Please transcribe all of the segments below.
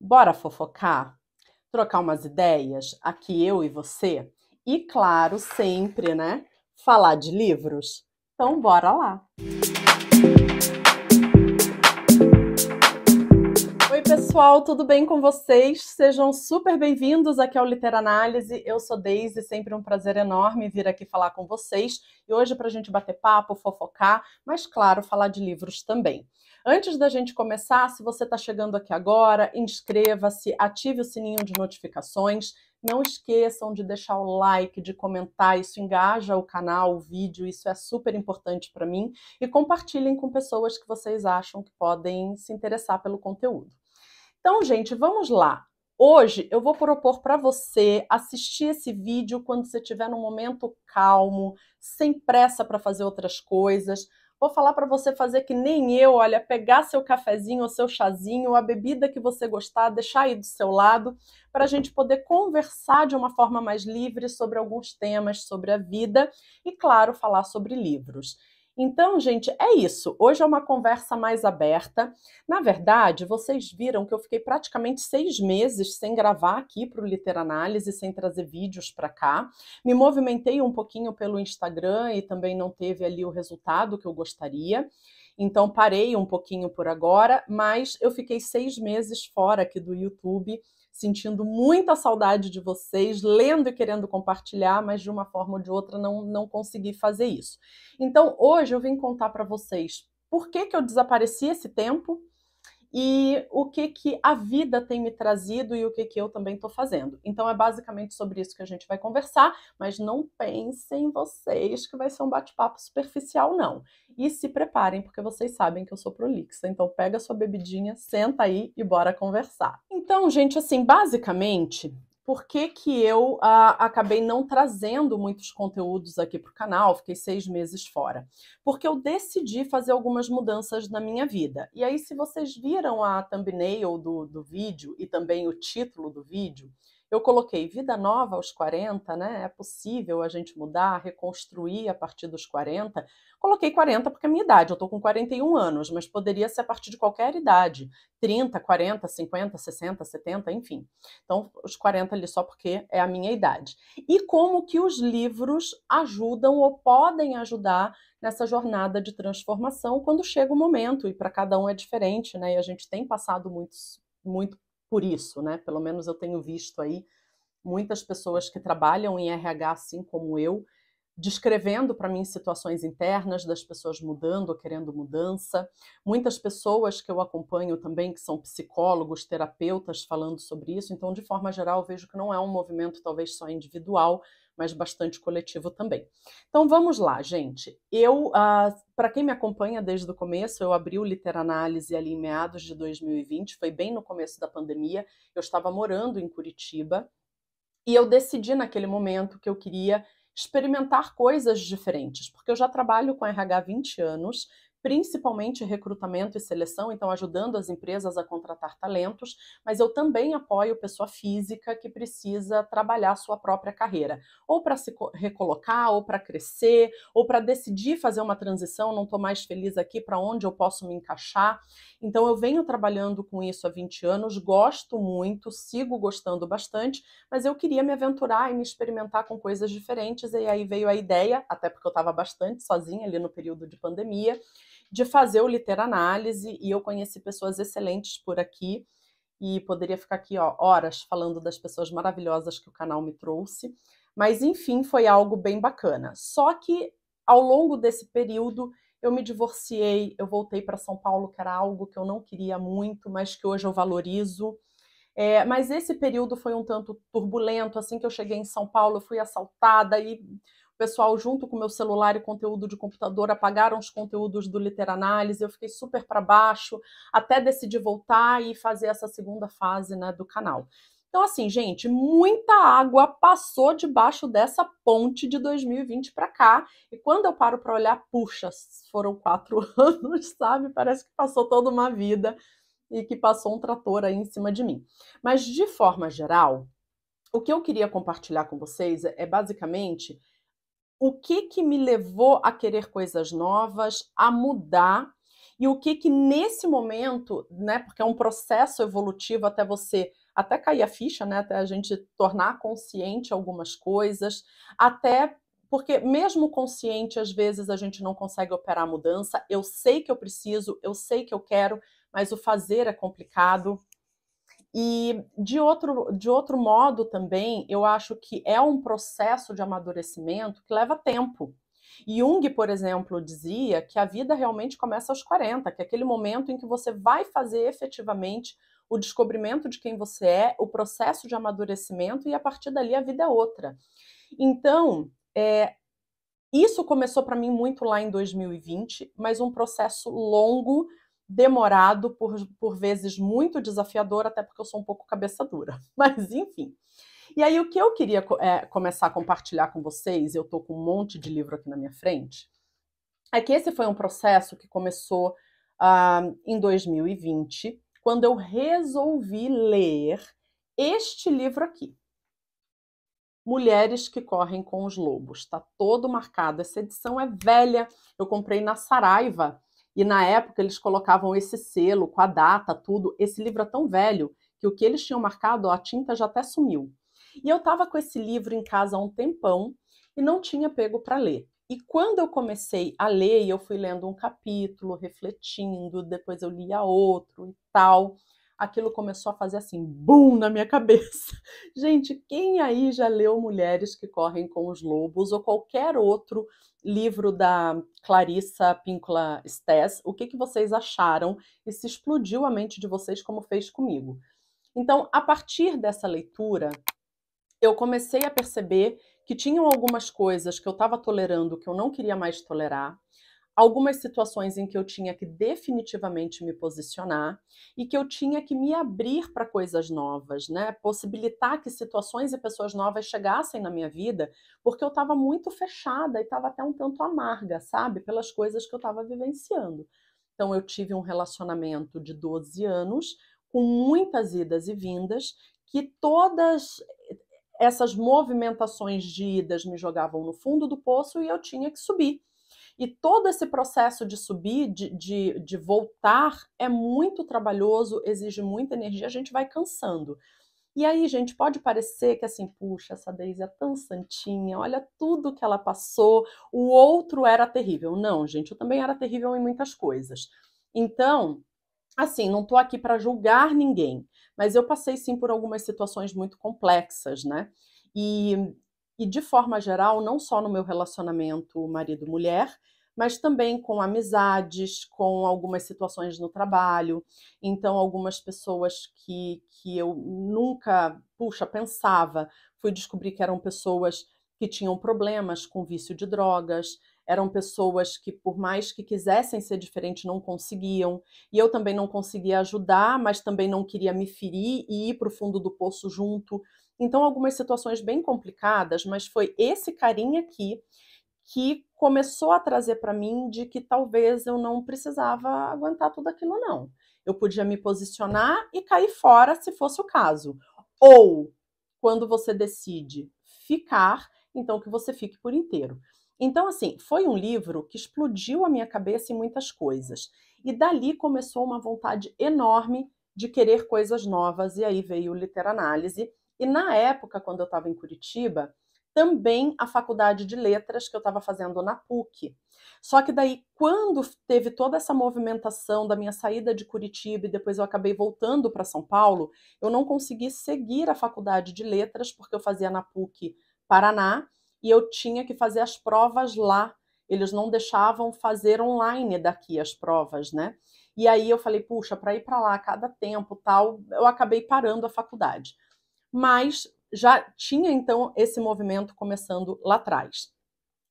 Bora fofocar? Trocar umas ideias? Aqui eu e você? E claro, sempre, né? Falar de livros? Então bora lá! Oi, pessoal, tudo bem com vocês? Sejam super bem-vindos aqui ao Literanálise. Eu sou Deise, sempre um prazer enorme vir aqui falar com vocês. E hoje para a gente bater papo, fofocar, mas claro, falar de livros também. Antes da gente começar, se você está chegando aqui agora, inscreva-se, ative o sininho de notificações. Não esqueçam de deixar o like, de comentar, isso engaja o canal, o vídeo, isso é super importante para mim. E compartilhem com pessoas que vocês acham que podem se interessar pelo conteúdo. Então, gente, vamos lá. Hoje eu vou propor para você assistir esse vídeo quando você estiver num momento calmo, sem pressa para fazer outras coisas. Vou falar para você fazer que nem eu, olha, pegar seu cafezinho ou seu chazinho, a bebida que você gostar, deixar aí do seu lado, para a gente poder conversar de uma forma mais livre sobre alguns temas, sobre a vida e, claro, falar sobre livros. Então, gente, é isso. Hoje é uma conversa mais aberta. Na verdade, vocês viram que eu fiquei praticamente 6 meses sem gravar aqui para o Literanálise, sem trazer vídeos para cá. Me movimentei um pouquinho pelo Instagram e também não teve ali o resultado que eu gostaria. Então parei um pouquinho por agora, mas eu fiquei 6 meses fora aqui do YouTube, sentindo muita saudade de vocês, lendo e querendo compartilhar, mas de uma forma ou de outra não consegui fazer isso. Então hoje eu vim contar para vocês por que eu desapareci esse tempo e o que a vida tem me trazido e o que eu também estou fazendo. Então é basicamente sobre isso que a gente vai conversar, mas não pensem vocês que vai ser um bate-papo superficial, não. E se preparem, porque vocês sabem que eu sou prolixa, então pega sua bebidinha, senta aí e bora conversar. Então, gente, assim, basicamente, por que eu acabei não trazendo muitos conteúdos aqui para o canal, fiquei 6 meses fora? Porque eu decidi fazer algumas mudanças na minha vida. E aí, se vocês viram a thumbnail do vídeo e também o título do vídeo, eu coloquei Vida Nova aos 40, né? É possível a gente mudar, reconstruir a partir dos 40. Coloquei 40 porque é a minha idade, eu tô com 41 anos, mas poderia ser a partir de qualquer idade. 30, 40, 50, 60, 70, enfim. Então, os 40 ali só porque é a minha idade. E como que os livros ajudam ou podem ajudar nessa jornada de transformação quando chega o momento, e para cada um é diferente, né? E a gente tem passado muito por isso, né? Pelo menos eu tenho visto aí muitas pessoas que trabalham em RH assim como eu, descrevendo para mim situações internas das pessoas mudando ou querendo mudança. Muitas pessoas que eu acompanho também, que são psicólogos, terapeutas, falando sobre isso. Então, de forma geral, eu vejo que não é um movimento talvez só individual, mas bastante coletivo também. Então, vamos lá, gente. Para quem me acompanha desde o começo, eu abri o Literanálise ali em meados de 2020, foi bem no começo da pandemia. Eu estava morando em Curitiba, e eu decidi naquele momento que eu queria experimentar coisas diferentes, porque eu já trabalho com RH há 20 anos, principalmente recrutamento e seleção, então ajudando as empresas a contratar talentos, mas eu também apoio pessoa física que precisa trabalhar a sua própria carreira, ou para se recolocar, ou para crescer, ou para decidir fazer uma transição, não estou mais feliz aqui, para onde eu posso me encaixar. Então eu venho trabalhando com isso há 20 anos, gosto muito, sigo gostando bastante, mas eu queria me aventurar e me experimentar com coisas diferentes, e aí veio a ideia, até porque eu estava bastante sozinha ali no período de pandemia, de fazer o Literanálise, e eu conheci pessoas excelentes por aqui, e poderia ficar aqui horas falando das pessoas maravilhosas que o canal me trouxe, mas enfim, foi algo bem bacana. Só que ao longo desse período eu me divorciei, eu voltei para São Paulo, que era algo que eu não queria muito, mas que hoje eu valorizo. Mas esse período foi um tanto turbulento. Assim que eu cheguei em São Paulo, eu fui assaltada e o pessoal, junto com o meu celular e conteúdo de computador, apagaram os conteúdos do Literanálise. Eu fiquei super para baixo, até decidir voltar e fazer essa segunda fase, né, do canal. Então, assim, gente, muita água passou debaixo dessa ponte de 2020 para cá. E quando eu paro para olhar, puxa, foram 4 anos, sabe? Parece que passou toda uma vida e que passou um trator aí em cima de mim. Mas, de forma geral, o que eu queria compartilhar com vocês é basicamente o que me levou a querer coisas novas, a mudar e o que que nesse momento, né, porque é um processo evolutivo até você até cair a ficha, né, até a gente tornar consciente algumas coisas, até porque mesmo consciente, às vezes a gente não consegue operar a mudança. Eu sei que eu preciso, eu sei que eu quero, mas o fazer é complicado. E de outro modo também, eu acho que é um processo de amadurecimento que leva tempo. Jung, por exemplo, dizia que a vida realmente começa aos 40, que é aquele momento em que você vai fazer efetivamente o descobrimento de quem você é, o processo de amadurecimento, e a partir dali a vida é outra. Então, isso começou para mim muito lá em 2020, mas um processo longo, demorado, por vezes muito desafiador, até porque eu sou um pouco cabeça dura. Mas, enfim. E aí, o que eu queria começar a compartilhar com vocês, eu estou com um monte de livro aqui na minha frente, é que esse foi um processo que começou em 2020, quando eu resolvi ler este livro aqui. Mulheres que Correm com os Lobos. Está todo marcado. Essa edição é velha. Eu comprei na Saraiva e na época eles colocavam esse selo com a data, tudo. Esse livro é tão velho que o que eles tinham marcado, ó, a tinta já até sumiu. E eu estava com esse livro em casa há um tempão e não tinha pego para ler. E quando eu comecei a ler, e eu fui lendo um capítulo, refletindo, depois eu lia outro e tal, aquilo começou a fazer assim, bum, na minha cabeça. Gente, quem aí já leu Mulheres que Correm com os Lobos ou qualquer outro livro da Clarissa Pinkola Estés? O que que vocês acharam? E se explodiu a mente de vocês como fez comigo? Então, a partir dessa leitura, eu comecei a perceber que tinham algumas coisas que eu estava tolerando que eu não queria mais tolerar, algumas situações em que eu tinha que definitivamente me posicionar e que eu tinha que me abrir para coisas novas, né? Possibilitar que situações e pessoas novas chegassem na minha vida, porque eu estava muito fechada e estava até um tanto amarga, sabe? Pelas coisas que eu estava vivenciando. Então, eu tive um relacionamento de 12 anos, com muitas idas e vindas, que todas essas movimentações de idas me jogavam no fundo do poço e eu tinha que subir. E todo esse processo de subir, de voltar, é muito trabalhoso, exige muita energia, a gente vai cansando. E aí, gente, pode parecer que assim, puxa, essa Daisy é tão santinha, olha tudo que ela passou, o outro era terrível. Não, gente, eu também era terrível em muitas coisas. Então, assim, não tô aqui para julgar ninguém, mas eu passei sim por algumas situações muito complexas, né? E, e de forma geral, não só no meu relacionamento marido-mulher, mas também com amizades, com algumas situações no trabalho. Então, algumas pessoas que eu nunca, puxa, pensava, fui descobrir que eram pessoas que tinham problemas com vício de drogas, eram pessoas que, por mais que quisessem ser diferentes, não conseguiam. E eu também não conseguia ajudar, mas também não queria me ferir e ir para o fundo do poço junto. Então, algumas situações bem complicadas, mas foi esse carinha aqui que começou a trazer para mim de que talvez eu não precisava aguentar tudo aquilo, não. Eu podia me posicionar e cair fora se fosse o caso. Ou, quando você decide ficar, então que você fique por inteiro. Então, assim, foi um livro que explodiu a minha cabeça em muitas coisas. E dali começou uma vontade enorme de querer coisas novas, e aí veio o Literanálise. E na época, quando eu estava em Curitiba, também a faculdade de letras que eu estava fazendo na PUC. Só que daí, quando teve toda essa movimentação da minha saída de Curitiba e depois eu acabei voltando para São Paulo, eu não consegui seguir a faculdade de letras, porque eu fazia na PUC Paraná e eu tinha que fazer as provas lá. Eles não deixavam fazer online daqui as provas, né? E aí eu falei, puxa, para ir para lá a cada tempo, tal, eu acabei parando a faculdade. Mas já tinha então esse movimento começando lá atrás.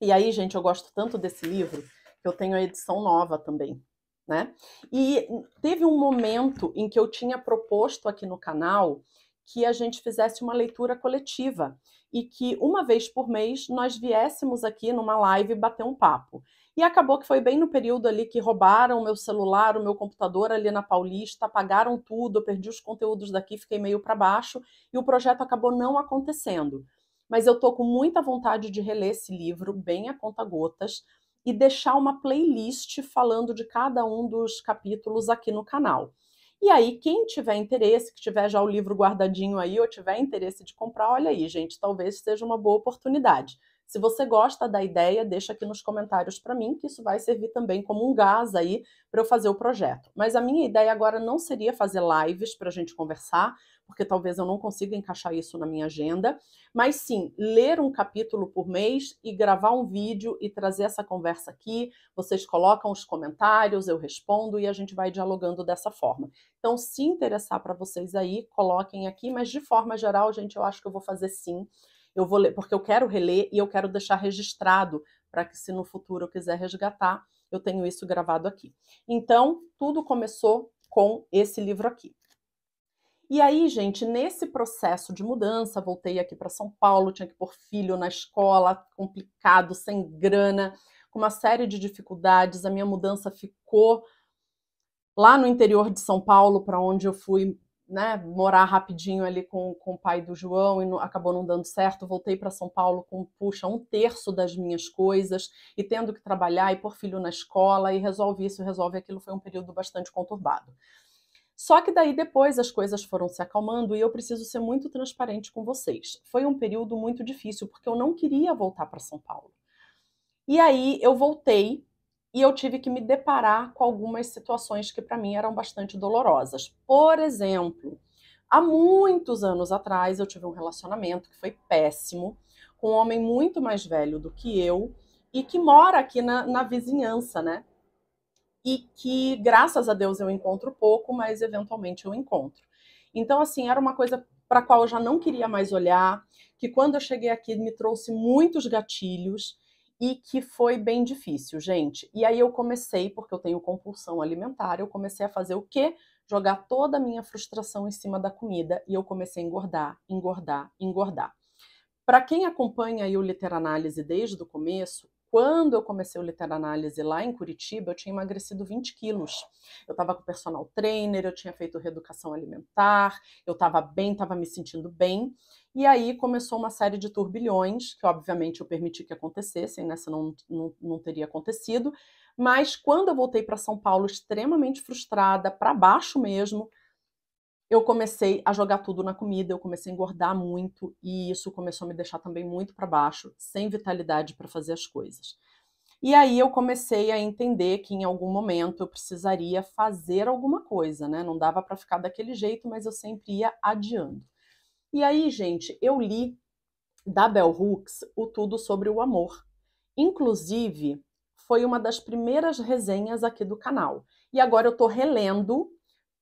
E aí, gente, eu gosto tanto desse livro que eu tenho a edição nova também, né? E teve um momento em que eu tinha proposto aqui no canal que a gente fizesse uma leitura coletiva e que uma vez por mês nós viéssemos aqui numa live bater um papo. E acabou que foi bem no período ali que roubaram o meu celular, o meu computador ali na Paulista, apagaram tudo, eu perdi os conteúdos daqui, fiquei meio para baixo e o projeto acabou não acontecendo. Mas eu tô com muita vontade de reler esse livro, bem a conta-gotas. e deixar uma playlist falando de cada um dos capítulos aqui no canal. E aí, quem tiver interesse, que tiver já o livro guardadinho aí, ou tiver interesse de comprar, olha aí, gente, talvez seja uma boa oportunidade. Se você gosta da ideia, deixa aqui nos comentários para mim, que isso vai servir também como um gás aí para eu fazer o projeto. Mas a minha ideia agora não seria fazer lives para a gente conversar, porque talvez eu não consiga encaixar isso na minha agenda, mas sim ler um capítulo por mês e gravar um vídeo e trazer essa conversa aqui. Vocês colocam os comentários, eu respondo e a gente vai dialogando dessa forma. Então, se interessar para vocês aí, coloquem aqui, mas de forma geral, gente, eu acho que eu vou fazer sim. Eu vou ler, porque eu quero reler e eu quero deixar registrado para que se no futuro eu quiser resgatar, eu tenho isso gravado aqui. Então, tudo começou com esse livro aqui. E aí, gente, nesse processo de mudança, voltei aqui para São Paulo, tinha que pôr filho na escola, complicado, sem grana, com uma série de dificuldades. A minha mudança ficou lá no interior de São Paulo, para onde eu fui, né, morar rapidinho ali com o pai do João e acabou não dando certo. Voltei para São Paulo com, puxa, 1/3 das minhas coisas e tendo que trabalhar e pôr filho na escola e resolve isso, resolve aquilo. Foi um período bastante conturbado. Só que daí depois as coisas foram se acalmando e eu preciso ser muito transparente com vocês. Foi um período muito difícil porque eu não queria voltar para São Paulo. E aí eu voltei e eu tive que me deparar com algumas situações que para mim eram bastante dolorosas. Por exemplo, há muitos anos atrás eu tive um relacionamento que foi péssimo, com um homem muito mais velho do que eu e que mora aqui na vizinhança, né? E que, graças a Deus, eu encontro pouco, mas eventualmente eu encontro. Então, assim, era uma coisa para a qual eu já não queria mais olhar, que quando eu cheguei aqui me trouxe muitos gatilhos e que foi bem difícil, gente. E aí eu comecei, porque eu tenho compulsão alimentar, eu comecei a fazer o quê? Jogar toda a minha frustração em cima da comida e eu comecei a engordar, engordar, engordar. Para quem acompanha aí o Literanálise desde o começo, quando eu comecei o Literanálise lá em Curitiba, eu tinha emagrecido 20 quilos. Eu estava com personal trainer, eu tinha feito reeducação alimentar, eu estava bem, estava me sentindo bem. E aí começou uma série de turbilhões, que obviamente eu permiti que acontecessem, né? Senão não teria acontecido. Mas quando eu voltei para São Paulo, extremamente frustrada, para baixo mesmo, eu comecei a jogar tudo na comida, eu comecei a engordar muito e isso começou a me deixar também muito para baixo, sem vitalidade para fazer as coisas. E aí eu comecei a entender que em algum momento eu precisaria fazer alguma coisa, né? Não dava para ficar daquele jeito, mas eu sempre ia adiando. E aí, gente, eu li da Bell Hooks o Tudo sobre o Amor. Inclusive, foi uma das primeiras resenhas aqui do canal. E agora eu estou relendo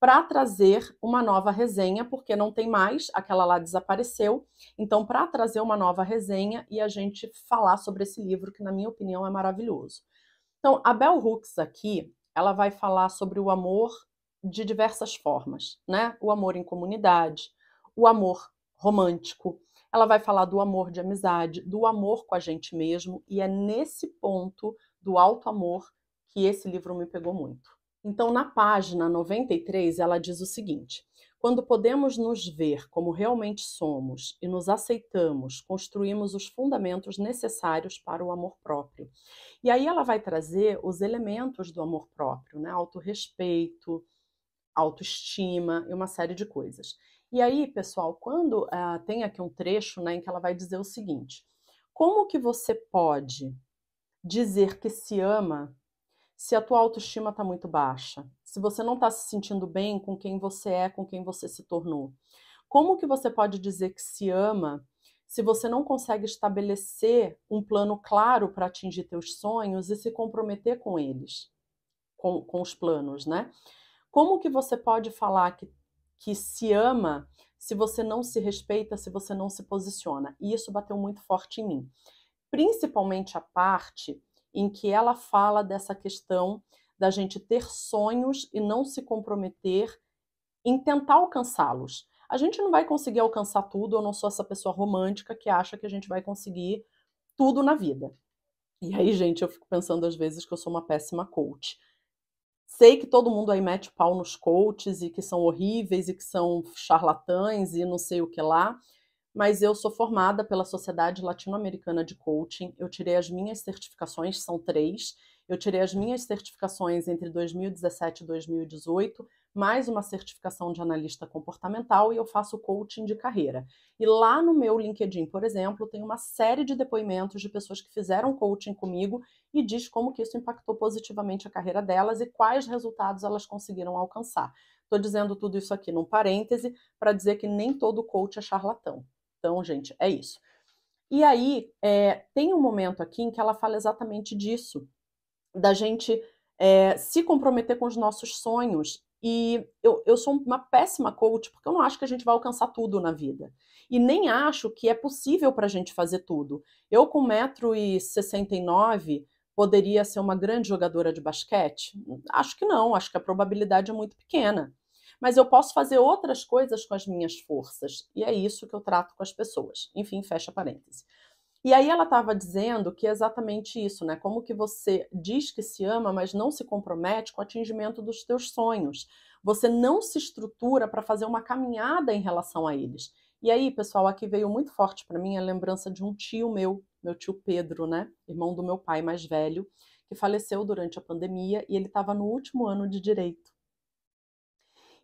para trazer uma nova resenha, porque não tem mais, aquela lá desapareceu. Então, para trazer uma nova resenha e a gente falar sobre esse livro, que na minha opinião é maravilhoso. Então, a Bell Hooks aqui, ela vai falar sobre o amor de diversas formas, né? O amor em comunidade, o amor romântico. Ela vai falar do amor de amizade, do amor com a gente mesmo, e é nesse ponto do alto amor que esse livro me pegou muito. Então, na página 93, ela diz o seguinte: quando podemos nos ver como realmente somos e nos aceitamos, construímos os fundamentos necessários para o amor próprio. E aí ela vai trazer os elementos do amor próprio, né? Autorrespeito, autoestima e uma série de coisas. E aí, pessoal, quando tem aqui um trecho, né, em que ela vai dizer o seguinte: como que você pode dizer que se ama se a tua autoestima está muito baixa, se você não está se sentindo bem com quem você é, com quem você se tornou? Como que você pode dizer que se ama se você não consegue estabelecer um plano claro para atingir teus sonhos e se comprometer com eles, com os planos, né? Como que você pode falar que se ama se você não se respeita, se você não se posiciona? E isso bateu muito forte em mim. Principalmente a parte em que ela fala dessa questão da gente ter sonhos e não se comprometer em tentar alcançá-los. A gente não vai conseguir alcançar tudo, eu não sou essa pessoa romântica que acha que a gente vai conseguir tudo na vida. E aí, gente, eu fico pensando às vezes que eu sou uma péssima coach. Sei que todo mundo aí mete o pau nos coaches e que são horríveis e que são charlatães e não sei o que lá, mas eu sou formada pela Sociedade Latino-Americana de Coaching. Eu tirei as minhas certificações, são 3. Eu tirei as minhas certificações entre 2017 e 2018, mais uma certificação de analista comportamental, e eu faço coaching de carreira. E lá no meu LinkedIn, por exemplo, tem uma série de depoimentos de pessoas que fizeram coaching comigo e diz como que isso impactou positivamente a carreira delas e quais resultados elas conseguiram alcançar. Estou dizendo tudo isso aqui num parêntese para dizer que nem todo coach é charlatão. Então, gente, é isso. E aí, tem um momento aqui em que ela fala exatamente disso, da gente se comprometer com os nossos sonhos. E eu sou uma péssima coach, porque eu não acho que a gente vai alcançar tudo na vida. E nem acho que é possível para a gente fazer tudo. Eu, com 1,69 m, poderia ser uma grande jogadora de basquete? Acho que não, acho que a probabilidade é muito pequena. Mas eu posso fazer outras coisas com as minhas forças. E é isso que eu trato com as pessoas. Enfim, fecha parêntese. E aí ela estava dizendo que é exatamente isso, né? Como que você diz que se ama, mas não se compromete com o atingimento dos teus sonhos. Você não se estrutura para fazer uma caminhada em relação a eles. E aí, pessoal, aqui veio muito forte para mim a lembrança de um tio meu tio Pedro, né? Irmão do meu pai mais velho, que faleceu durante a pandemia e ele estava no último ano de direito.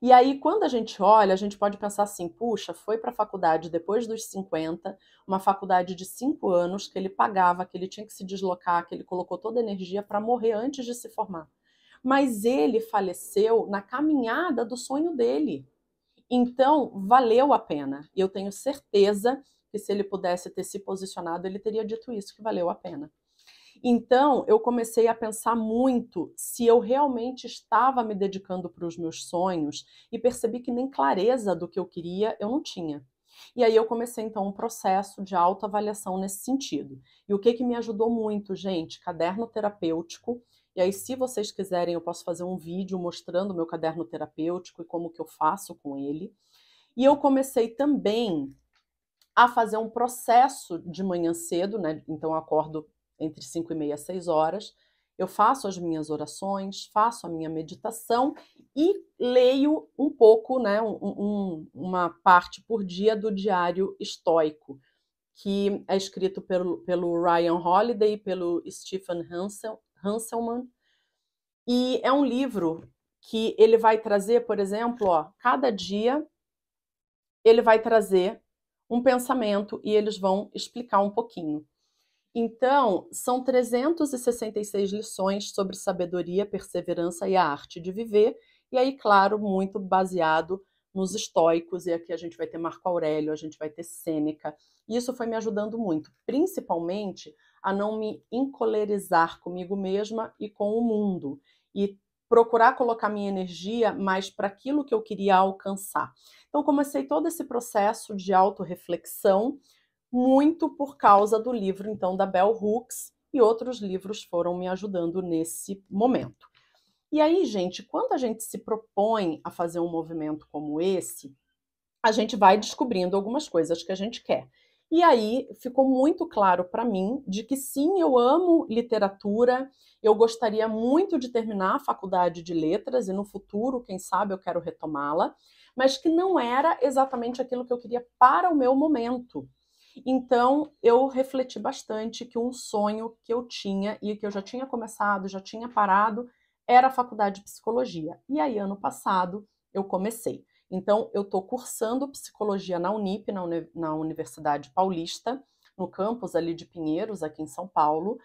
E aí, quando a gente olha, a gente pode pensar assim: puxa, foi para a faculdade depois dos 50, uma faculdade de 5 anos, que ele pagava, que ele tinha que se deslocar, que ele colocou toda a energia para morrer antes de se formar. Mas ele faleceu na caminhada do sonho dele. Então, valeu a pena. E eu tenho certeza que se ele pudesse ter se posicionado, ele teria dito isso, que valeu a pena. Então, eu comecei a pensar muito se eu realmente estava me dedicando para os meus sonhos e percebi que nem clareza do que eu queria eu não tinha. E aí eu comecei então um processo de autoavaliação nesse sentido. E o que que me ajudou muito, gente? Caderno terapêutico. E aí, se vocês quiserem, eu posso fazer um vídeo mostrando o meu caderno terapêutico e como que eu faço com ele. E eu comecei também a fazer um processo de manhã cedo, né? Então eu acordo entre 5h30 e 6 horas, eu faço as minhas orações, faço a minha meditação e leio um pouco, né, uma parte por dia do Diário Estoico, que é escrito pelo Ryan Holiday e pelo Stephen Hanselman. E é um livro que ele vai trazer, por exemplo, cada dia ele vai trazer um pensamento e eles vão explicar um pouquinho. Então, são 366 lições sobre sabedoria, perseverança e a arte de viver, e aí, claro, muito baseado nos estoicos, e aqui a gente vai ter Marco Aurélio, a gente vai ter Sêneca, e isso foi me ajudando muito, principalmente a não me encolerizar comigo mesma e com o mundo, e procurar colocar minha energia mais para aquilo que eu queria alcançar. Então, comecei todo esse processo de autorreflexão, muito por causa do livro, então, da Bell Hooks, e outros livros foram me ajudando nesse momento. E aí, gente, quando a gente se propõe a fazer um movimento como esse, a gente vai descobrindo algumas coisas que a gente quer. E aí ficou muito claro para mim de que sim, eu amo literatura, eu gostaria muito de terminar a faculdade de letras e no futuro, quem sabe, eu quero retomá-la, mas que não era exatamente aquilo que eu queria para o meu momento. Então, eu refleti bastante que um sonho que eu tinha e que eu já tinha começado, já tinha parado, era a faculdade de psicologia. E aí, ano passado, eu comecei. Então, eu estou cursando psicologia na Unip, na Universidade Paulista, no campus ali de Pinheiros, aqui em São Paulo.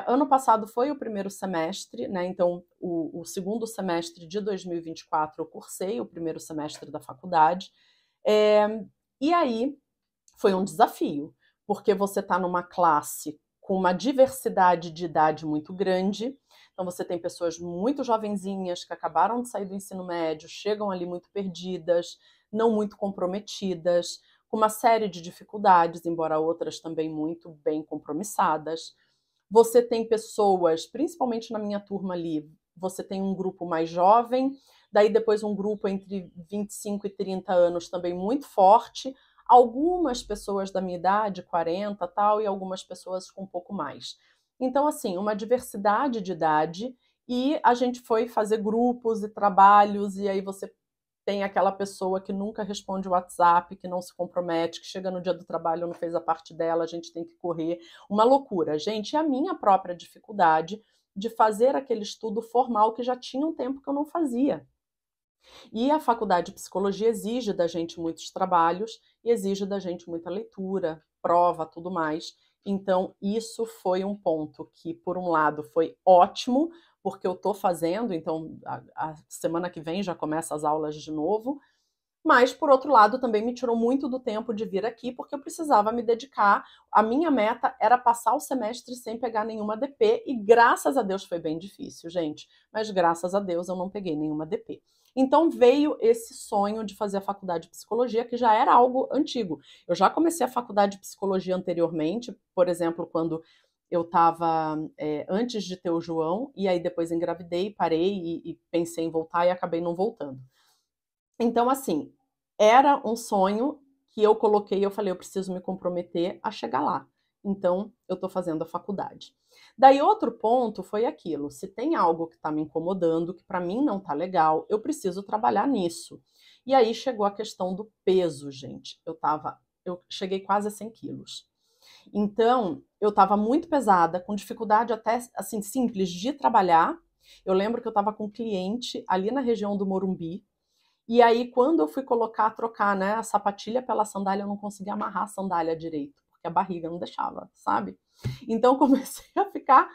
Ano passado foi o primeiro semestre, né? Então, o segundo semestre de 2024 eu cursei, o primeiro semestre da faculdade. E aí, foi um desafio, porque você está numa classe com uma diversidade de idade muito grande. Então, você tem pessoas muito jovenzinhas que acabaram de sair do ensino médio, chegam ali muito perdidas, não muito comprometidas, com uma série de dificuldades, embora outras também muito bem compromissadas. Você tem pessoas, principalmente na minha turma ali, você tem um grupo mais jovem, daí depois um grupo entre 25 e 30 anos também muito forte, algumas pessoas da minha idade, 40 tal, e algumas pessoas com um pouco mais. Então, assim, uma diversidade de idade, e a gente foi fazer grupos e trabalhos, e aí você tem aquela pessoa que nunca responde o WhatsApp, que não se compromete, que chega no dia do trabalho e não fez a parte dela, a gente tem que correr. Uma loucura, gente. E a minha própria dificuldade de fazer aquele estudo formal que já tinha um tempo que eu não fazia. E a faculdade de psicologia exige da gente muitos trabalhos e exige da gente muita leitura, prova, tudo mais. Então, isso foi um ponto que, por um lado, foi ótimo, porque eu estou fazendo, então a semana que vem já começa as aulas de novo, mas, por outro lado, também me tirou muito do tempo de vir aqui, porque eu precisava me dedicar. A minha meta era passar o semestre sem pegar nenhuma DP, e graças a Deus foi bem difícil, gente, mas graças a Deus eu não peguei nenhuma DP. Então veio esse sonho de fazer a faculdade de psicologia, que já era algo antigo. Eu já comecei a faculdade de psicologia anteriormente, por exemplo, quando eu estava antes de ter o João, e aí depois engravidei, parei e pensei em voltar e acabei não voltando. Então, assim, era um sonho que eu coloquei, eu falei, eu preciso me comprometer a chegar lá. Então, eu estou fazendo a faculdade. Daí, outro ponto foi aquilo: se tem algo que está me incomodando, que para mim não está legal, eu preciso trabalhar nisso. E aí chegou a questão do peso, gente. Eu cheguei quase a 100 quilos. Então, eu estava muito pesada, com dificuldade até, assim, simples de trabalhar. Eu lembro que eu estava com um cliente ali na região do Morumbi, e aí, quando eu fui trocar, né, a sapatilha pela sandália, eu não conseguia amarrar a sandália direito, porque a barriga não deixava, sabe? Então, eu comecei a ficar,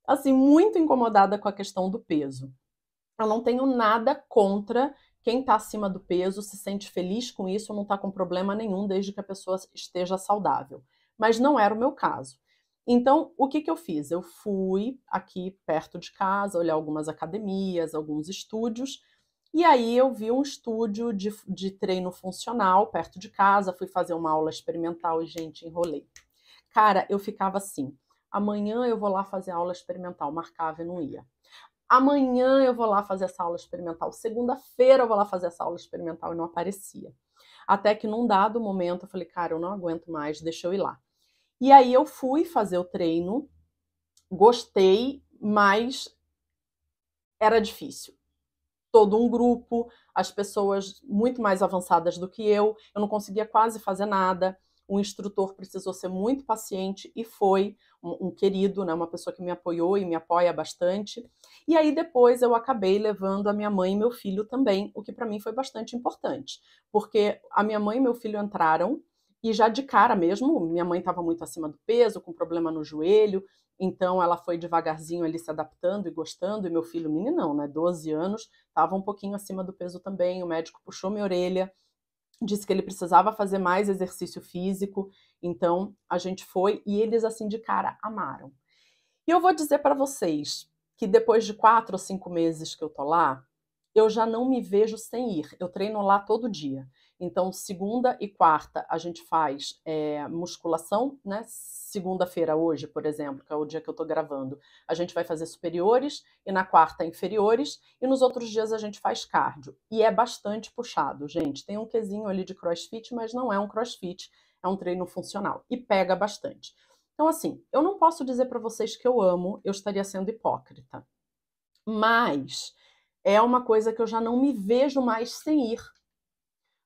assim, muito incomodada com a questão do peso. Eu não tenho nada contra quem está acima do peso, se sente feliz com isso, não está com problema nenhum, desde que a pessoa esteja saudável. Mas não era o meu caso. Então, o que eu fiz? Eu fui aqui perto de casa, olhar algumas academias, alguns estúdios, e aí eu vi um estúdio de treino funcional perto de casa, fui fazer uma aula experimental e, gente, enrolei. Cara, eu ficava assim: amanhã eu vou lá fazer aula experimental, marcava e não ia. Amanhã eu vou lá fazer essa aula experimental, segunda-feira eu vou lá fazer essa aula experimental, e não aparecia. Até que num dado momento eu falei, cara, eu não aguento mais, deixa eu ir lá. E aí eu fui fazer o treino, gostei, mas era difícil. Todo um grupo, as pessoas muito mais avançadas do que eu não conseguia quase fazer nada. O instrutor precisou ser muito paciente e foi um querido, né, uma pessoa que me apoiou e me apoia bastante. E aí depois eu acabei levando a minha mãe e meu filho também, o que para mim foi bastante importante, porque a minha mãe e meu filho entraram e já de cara mesmo, minha mãe estava muito acima do peso, com problema no joelho, então ela foi devagarzinho ali se adaptando e gostando, e meu filho, meninão, né, 12 anos, estava um pouquinho acima do peso também. O médico puxou minha orelha, disse que ele precisava fazer mais exercício físico, então a gente foi e eles, assim, de cara, amaram. E eu vou dizer para vocês que depois de 4 ou 5 meses que eu tô lá, eu já não me vejo sem ir. Eu treino lá todo dia. Então, segunda e quarta a gente faz musculação, né? Segunda-feira, hoje, por exemplo, que é o dia que eu tô gravando, a gente vai fazer superiores, e na quarta inferiores, e nos outros dias a gente faz cardio. E é bastante puxado, gente. Tem um quesinho ali de crossfit, mas não é um crossfit, é um treino funcional. E pega bastante. Então, assim, eu não posso dizer para vocês que eu amo, eu estaria sendo hipócrita. Mas é uma coisa que eu já não me vejo mais sem ir.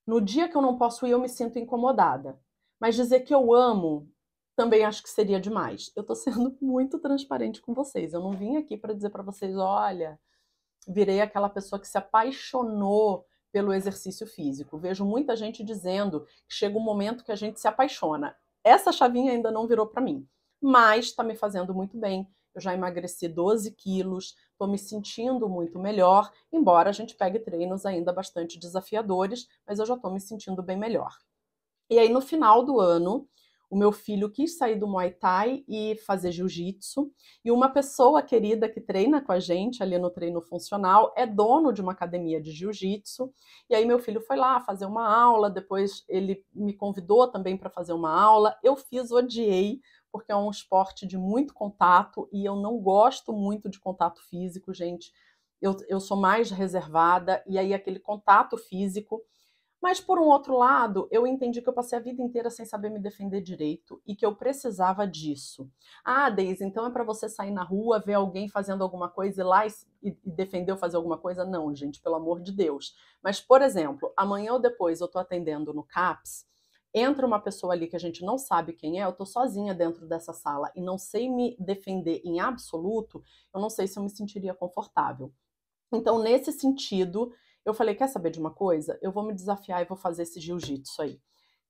No dia que eu não posso ir, eu me sinto incomodada. Mas dizer que eu amo, também acho que seria demais. Eu tô sendo muito transparente com vocês. Eu não vim aqui para dizer para vocês, olha, virei aquela pessoa que se apaixonou pelo exercício físico. Vejo muita gente dizendo que chega um momento que a gente se apaixona. Essa chavinha ainda não virou para mim, mas está me fazendo muito bem. Eu já emagreci 12 quilos, estou me sentindo muito melhor, embora a gente pegue treinos ainda bastante desafiadores, mas eu já estou me sentindo bem melhor. E aí, no final do ano, o meu filho quis sair do Muay Thai e fazer jiu-jitsu, e uma pessoa querida que treina com a gente ali no treino funcional é dono de uma academia de jiu-jitsu, e aí meu filho foi lá fazer uma aula, depois ele me convidou também para fazer uma aula. Eu fiz, odiei, porque é um esporte de muito contato, e eu não gosto muito de contato físico, gente. Eu sou mais reservada, e aí aquele contato físico Mas, por um outro lado, eu entendi que eu passei a vida inteira sem saber me defender direito e que eu precisava disso. Ah, Deise, então é para você sair na rua, ver alguém fazendo alguma coisa e ir lá e defender ou fazer alguma coisa? Não, gente, pelo amor de Deus. Mas, por exemplo, amanhã ou depois eu estou atendendo no CAPS, entra uma pessoa ali que a gente não sabe quem é, eu estou sozinha dentro dessa sala e não sei me defender em absoluto, eu não sei se eu me sentiria confortável. Então, nesse sentido, eu falei: quer saber de uma coisa? Eu vou me desafiar e vou fazer esse jiu-jitsu aí.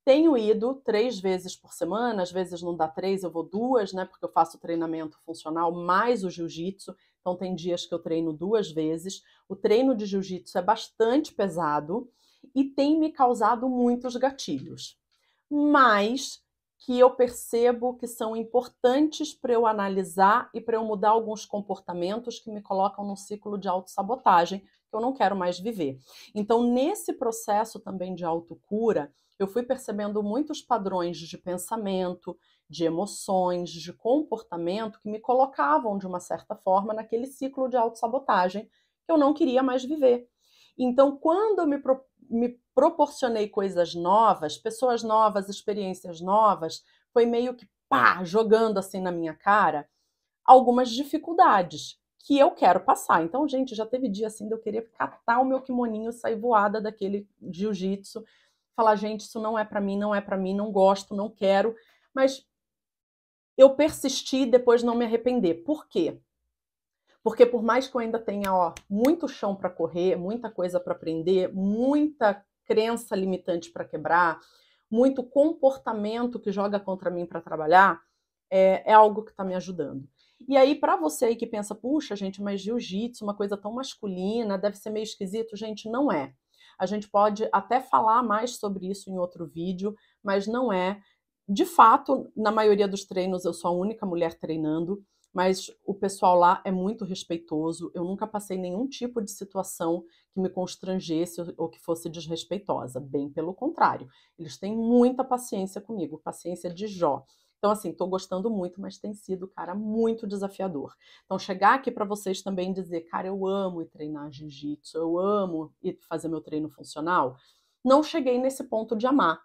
Tenho ido 3 vezes por semana, às vezes não dá 3, eu vou 2, né? Porque eu faço treinamento funcional mais o jiu-jitsu. Então, tem dias que eu treino 2 vezes. O treino de jiu-jitsu é bastante pesado e tem me causado muitos gatilhos, mas que eu percebo que são importantes para eu analisar e para eu mudar alguns comportamentos que me colocam num ciclo de autossabotagem que eu não quero mais viver. Então, nesse processo também de autocura, eu fui percebendo muitos padrões de pensamento, de emoções, de comportamento que me colocavam, de uma certa forma, naquele ciclo de autossabotagem que eu não queria mais viver. Então, quando eu me proporcionei coisas novas, pessoas novas, experiências novas, foi meio que pá, jogando assim na minha cara algumas dificuldades que eu quero passar. Então, gente, já teve dia assim de eu querer catar o meu kimoninho, sair voada daquele jiu-jitsu, falar, gente, isso não é para mim, não é para mim, não gosto, não quero, mas eu persisti e depois não me arrepender. Por quê? Porque por mais que eu ainda tenha, ó, muito chão para correr, muita coisa para aprender, muita crença limitante para quebrar, muito comportamento que joga contra mim para trabalhar, é algo que está me ajudando. E aí, para você aí que pensa, puxa, gente, mas jiu-jitsu, uma coisa tão masculina, deve ser meio esquisito. Gente, não é. A gente pode até falar mais sobre isso em outro vídeo, mas não é. De fato, na maioria dos treinos eu sou a única mulher treinando, mas o pessoal lá é muito respeitoso. Eu nunca passei nenhum tipo de situação que me constrangesse ou que fosse desrespeitosa. Bem pelo contrário, eles têm muita paciência comigo, paciência de Jó. Então, assim, tô gostando muito, mas tem sido, cara, muito desafiador. Então, chegar aqui para vocês também e dizer, cara, eu amo ir treinar jiu-jitsu, eu amo ir fazer meu treino funcional, não cheguei nesse ponto de amar,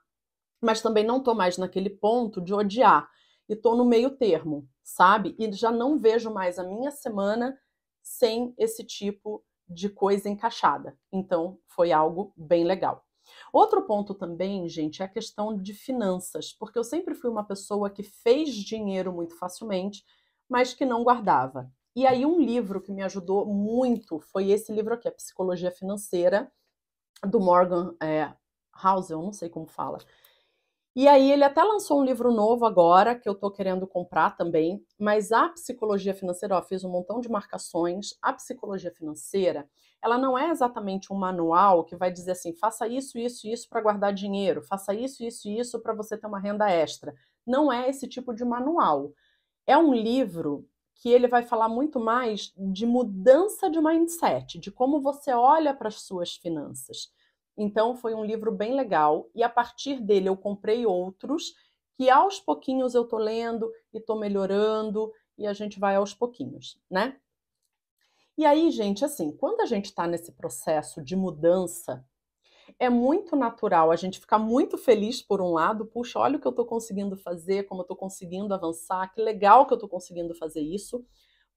mas também não tô mais naquele ponto de odiar. E tô no meio termo, sabe? E já não vejo mais a minha semana sem esse tipo de coisa encaixada. Então, foi algo bem legal. Outro ponto também, gente, é a questão de finanças, porque eu sempre fui uma pessoa que fez dinheiro muito facilmente, mas que não guardava. E aí, um livro que me ajudou muito foi esse livro aqui, a Psicologia Financeira, do Morgan Housel, não sei como fala. E aí ele até lançou um livro novo agora, que eu tô querendo comprar também, mas a psicologia financeira, ó, fiz um montão de marcações, a psicologia financeira, ela não é exatamente um manual que vai dizer assim, faça isso, isso e isso para guardar dinheiro, faça isso, isso e isso para você ter uma renda extra. Não é esse tipo de manual. É um livro que ele vai falar muito mais de mudança de mindset, de como você olha para as suas finanças. Então foi um livro bem legal e a partir dele eu comprei outros que aos pouquinhos eu tô lendo e tô melhorando e a gente vai aos pouquinhos, né? E aí, gente, assim, quando a gente está nesse processo de mudança, é muito natural a gente ficar muito feliz por um lado, puxa, olha o que eu estou conseguindo fazer, como eu estou conseguindo avançar, que legal que eu estou conseguindo fazer isso.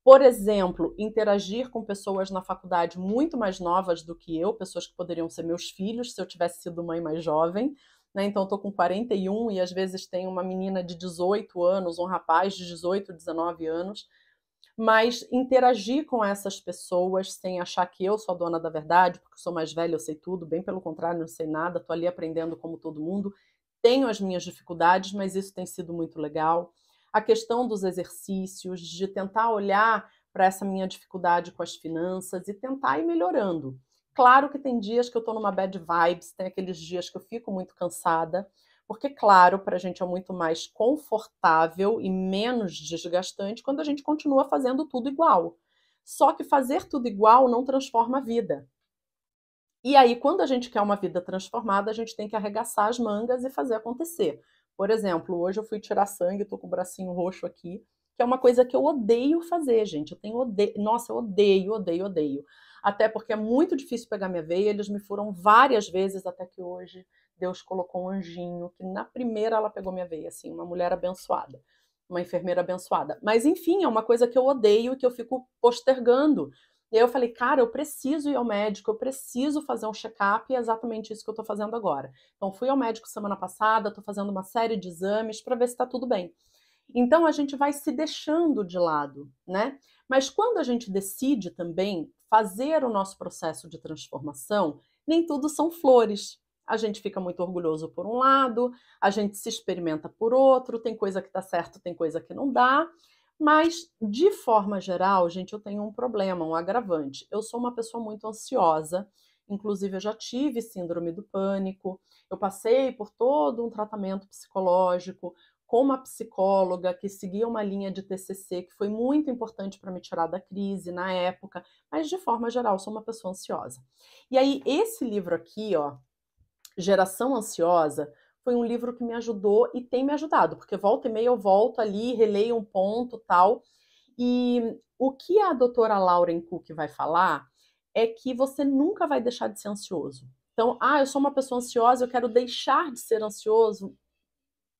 Por exemplo, interagir com pessoas na faculdade muito mais novas do que eu, pessoas que poderiam ser meus filhos se eu tivesse sido mãe mais jovem. Né? Então, eu estou com 41 e às vezes tem uma menina de 18 anos, um rapaz de 18, 19 anos. Mas interagir com essas pessoas sem achar que eu sou a dona da verdade, porque eu sou mais velha, eu sei tudo, bem pelo contrário, não sei nada, estou ali aprendendo como todo mundo. Tenho as minhas dificuldades, mas isso tem sido muito legal. A questão dos exercícios, de tentar olhar para essa minha dificuldade com as finanças e tentar ir melhorando. Claro que tem dias que eu estou numa bad vibes, tem aqueles dias que eu fico muito cansada, porque, claro, para a gente é muito mais confortável e menos desgastante quando a gente continua fazendo tudo igual. Só que fazer tudo igual não transforma a vida. E aí, quando a gente quer uma vida transformada, a gente tem que arregaçar as mangas e fazer acontecer. Por exemplo, hoje eu fui tirar sangue, tô com o bracinho roxo aqui, que é uma coisa que eu odeio fazer, gente. Eu tenho odeio, nossa, eu odeio, odeio, odeio. até porque é muito difícil pegar minha veia, eles me furam várias vezes, até que hoje Deus colocou um anjinho, que na primeira ela pegou minha veia, assim, uma mulher abençoada, uma enfermeira abençoada. Mas enfim, é uma coisa que eu odeio e que eu fico postergando. E aí eu falei, cara, eu preciso ir ao médico, eu preciso fazer um check-up, e é exatamente isso que eu tô fazendo agora. Então fui ao médico semana passada, tô fazendo uma série de exames para ver se tá tudo bem. Então a gente vai se deixando de lado, né? Mas quando a gente decide também fazer o nosso processo de transformação, nem tudo são flores. A gente fica muito orgulhoso por um lado, a gente se experimenta por outro, tem coisa que dá certo, tem coisa que não dá. Mas, de forma geral, gente, eu tenho um problema, um agravante. Eu sou uma pessoa muito ansiosa, inclusive eu já tive síndrome do pânico, eu passei por todo um tratamento psicológico, com uma psicóloga que seguia uma linha de TCC que foi muito importante para me tirar da crise na época, mas de forma geral, sou uma pessoa ansiosa. E aí, esse livro aqui, ó, Geração Ansiosa, foi um livro que me ajudou e tem me ajudado, porque volta e meia eu volto ali, releio um ponto tal. E o que a doutora Lauren Cook vai falar é que você nunca vai deixar de ser ansioso. Então, eu sou uma pessoa ansiosa, eu quero deixar de ser ansioso.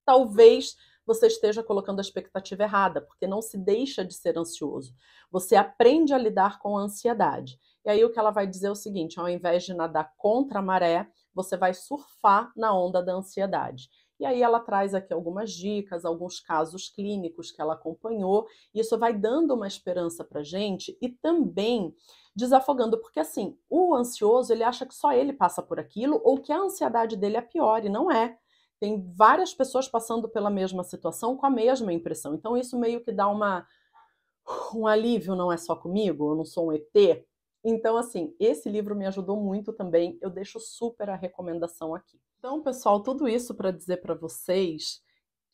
Talvez você esteja colocando a expectativa errada, porque não se deixa de ser ansioso. Você aprende a lidar com a ansiedade. E aí o que ela vai dizer é o seguinte: ao invés de nadar contra a maré, você vai surfar na onda da ansiedade. E aí ela traz aqui algumas dicas, alguns casos clínicos que ela acompanhou, e isso vai dando uma esperança pra gente e também desafogando, porque assim, o ansioso, ele acha que só ele passa por aquilo ou que a ansiedade dele é pior, e não é. Tem várias pessoas passando pela mesma situação com a mesma impressão. Então isso meio que dá um alívio, não é só comigo, eu não sou um ET. Então, assim, esse livro me ajudou muito também. Eu deixo super a recomendação aqui. Então, pessoal, tudo isso para dizer para vocês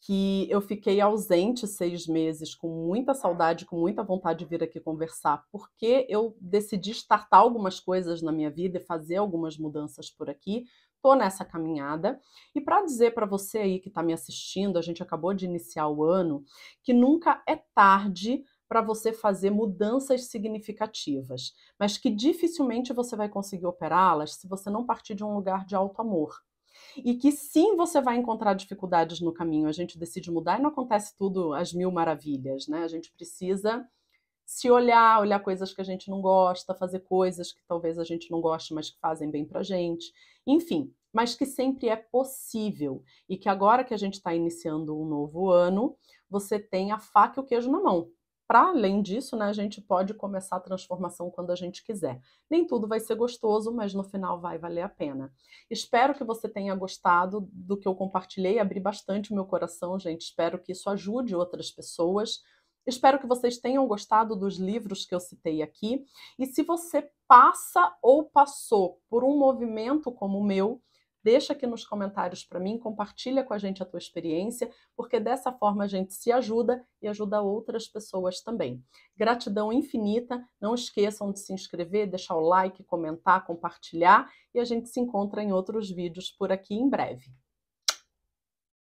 que eu fiquei ausente 6 meses, com muita saudade, com muita vontade de vir aqui conversar, porque eu decidi startar algumas coisas na minha vida e fazer algumas mudanças por aqui. Tô nessa caminhada. E para dizer para você aí que está me assistindo, a gente acabou de iniciar o ano, que nunca é tarde para você fazer mudanças significativas, mas que dificilmente você vai conseguir operá-las se você não partir de um lugar de alto amor. E que sim, você vai encontrar dificuldades no caminho. A gente decide mudar e não acontece tudo às mil maravilhas, né? A gente precisa se olhar, olhar coisas que a gente não gosta, fazer coisas que talvez a gente não goste, mas que fazem bem pra gente. Enfim, mas que sempre é possível. E que agora que a gente está iniciando um novo ano, você tem a faca e o queijo na mão. Para além disso, né, a gente pode começar a transformação quando a gente quiser. Nem tudo vai ser gostoso, mas no final vai valer a pena. Espero que você tenha gostado do que eu compartilhei, abri bastante o meu coração, gente. Espero que isso ajude outras pessoas. Espero que vocês tenham gostado dos livros que eu citei aqui. E se você passa ou passou por um movimento como o meu, deixa aqui nos comentários para mim, compartilha com a gente a tua experiência, porque dessa forma a gente se ajuda e ajuda outras pessoas também. Gratidão infinita, não esqueçam de se inscrever, deixar o like, comentar, compartilhar, e a gente se encontra em outros vídeos por aqui em breve.